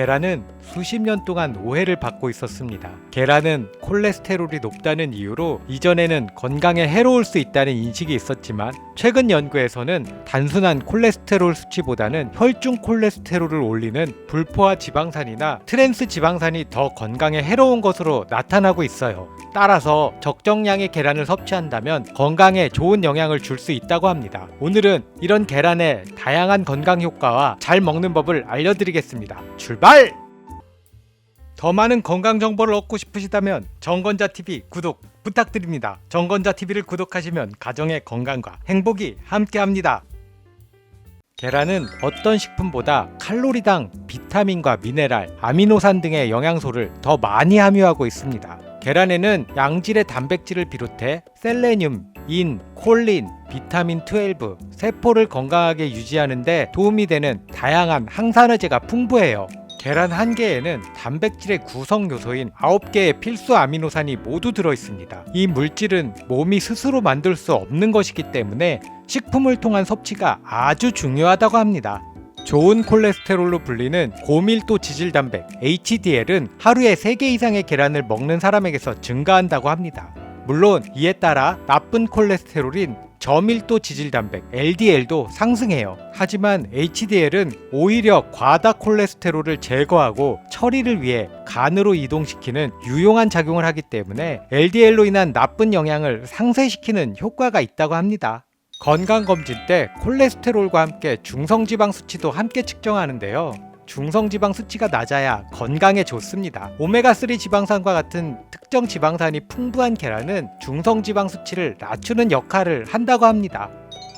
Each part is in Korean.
계란은 수십 년 동안 오해를 받고 있었습니다. 계란은 콜레스테롤이 높다는 이유로 이전에는 건강에 해로울 수 있다는 인식이 있었지만 최근 연구에서는 단순한 콜레스테롤 수치보다는 혈중 콜레스테롤을 올리는 불포화 지방산이나 트랜스 지방산이 더 건강에 해로운 것으로 나타나고 있어요. 따라서 적정량의 계란을 섭취한다면 건강에 좋은 영향을 줄 수 있다고 합니다. 오늘은 이런 계란의 다양한 건강 효과와 잘 먹는 법을 알려드리겠습니다. 출발! 더 많은 건강 정보를 얻고 싶으시다면 정건자TV 구독 부탁드립니다. 정건자TV를 구독하시면 가정의 건강과 행복이 함께합니다. 계란은 어떤 식품보다 칼로리당 비타민과 미네랄, 아미노산 등의 영양소를 더 많이 함유하고 있습니다. 계란에는 양질의 단백질을 비롯해 셀레늄, 인, 콜린, 비타민 12, 세포를 건강하게 유지하는 데 도움이 되는 다양한 항산화제가 풍부해요. 계란 한 개에는 단백질의 구성 요소인 9개의 필수 아미노산이 모두 들어있습니다. 이 물질은 몸이 스스로 만들 수 없는 것이기 때문에 식품을 통한 섭취가 아주 중요하다고 합니다. 좋은 콜레스테롤로 불리는 고밀도 지질단백 HDL은 하루에 3개 이상의 계란을 먹는 사람에게서 증가한다고 합니다. 물론 이에 따라 나쁜 콜레스테롤인 저밀도 지질단백 LDL도 상승해요. 하지만 HDL은 오히려 과다 콜레스테롤을 제거하고 처리를 위해 간으로 이동시키는 유용한 작용을 하기 때문에 LDL로 인한 나쁜 영향을 상쇄시키는 효과가 있다고 합니다. 건강검진 때 콜레스테롤과 함께 중성지방 수치도 함께 측정하는데요. 중성지방 수치가 낮아야 건강에 좋습니다. 오메가3 지방산과 같은 특정 지방산이 풍부한 계란은 중성지방 수치를 낮추는 역할을 한다고 합니다.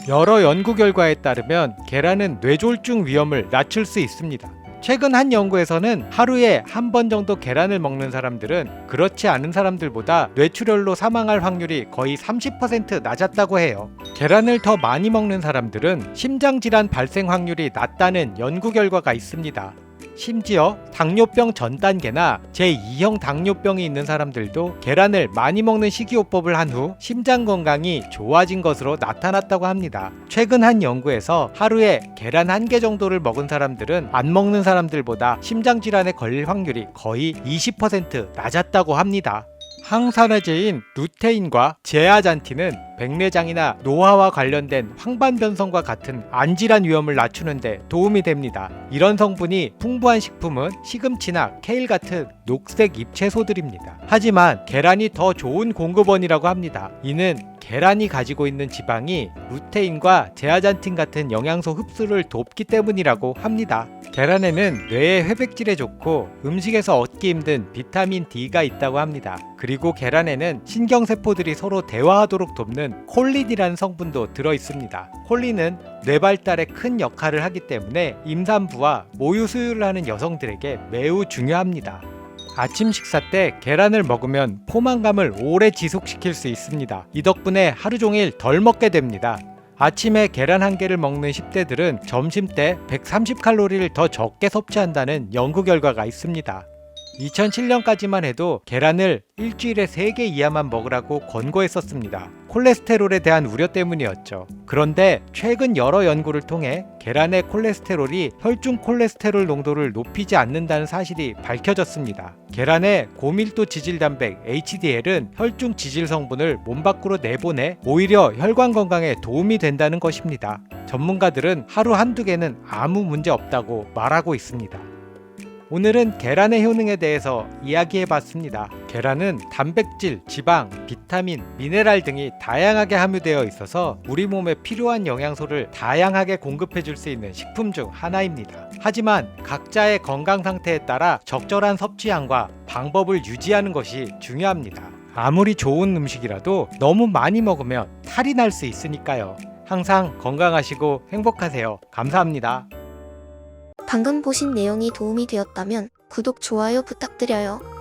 여러 연구 결과에 따르면 계란은 뇌졸중 위험을 낮출 수 있습니다. 최근 한 연구에서는 하루에 한 번 정도 계란을 먹는 사람들은 그렇지 않은 사람들보다 뇌출혈로 사망할 확률이 거의 30% 낮았다고 해요. 계란을 더 많이 먹는 사람들은 심장질환 발생 확률이 낮다는 연구 결과가 있습니다. 심지어 당뇨병 전 단계나 제2형 당뇨병이 있는 사람들도 계란을 많이 먹는 식이요법을 한 후 심장 건강이 좋아진 것으로 나타났다고 합니다. 최근 한 연구에서 하루에 계란 1개 정도를 먹은 사람들은 안 먹는 사람들보다 심장질환에 걸릴 확률이 거의 20% 낮았다고 합니다. 항산화제인 루테인과 제아잔틴은 백내장이나 노화와 관련된 황반변성과 같은 안질환 위험을 낮추는 데 도움이 됩니다. 이런 성분이 풍부한 식품은 시금치나 케일 같은 녹색 잎채소들입니다. 하지만 계란이 더 좋은 공급원이라고 합니다. 이는 계란이 가지고 있는 지방이 루테인과 제아잔틴 같은 영양소 흡수를 돕기 때문이라고 합니다. 계란에는 뇌의 회백질에 좋고 음식에서 얻기 힘든 비타민 D가 있다고 합니다. 그리고 계란에는 신경세포들이 서로 대화하도록 돕는 콜린이라는 성분도 들어있습니다. 콜린은 뇌 발달에 큰 역할을 하기 때문에 임산부와 모유 수유를 하는 여성들에게 매우 중요합니다. 아침 식사 때 계란을 먹으면 포만감을 오래 지속시킬 수 있습니다. 이 덕분에 하루 종일 덜 먹게 됩니다. 아침에 계란 1개를 먹는 10대들은 점심 때 130칼로리를 더 적게 섭취한다는 연구 결과가 있습니다. 2007년까지만 해도 계란을 일주일에 3개 이하만 먹으라고 권고했었습니다. 콜레스테롤에 대한 우려 때문이었죠. 그런데 최근 여러 연구를 통해 계란의 콜레스테롤이 혈중 콜레스테롤 농도를 높이지 않는다는 사실이 밝혀졌습니다. 계란의 고밀도 지질단백 HDL은 혈중 지질 성분을 몸 밖으로 내보내 오히려 혈관 건강에 도움이 된다는 것입니다. 전문가들은 하루 한두 개는 아무 문제 없다고 말하고 있습니다. 오늘은 계란의 효능에 대해서 이야기해봤습니다. 계란은 단백질, 지방, 비타민, 미네랄 등이 다양하게 함유되어 있어서 우리 몸에 필요한 영양소를 다양하게 공급해줄 수 있는 식품 중 하나입니다. 하지만 각자의 건강 상태에 따라 적절한 섭취량과 방법을 유지하는 것이 중요합니다. 아무리 좋은 음식이라도 너무 많이 먹으면 탈이 날 수 있으니까요. 항상 건강하시고 행복하세요. 감사합니다. 방금 보신 내용이 도움이 되었다면 구독, 좋아요 부탁드려요.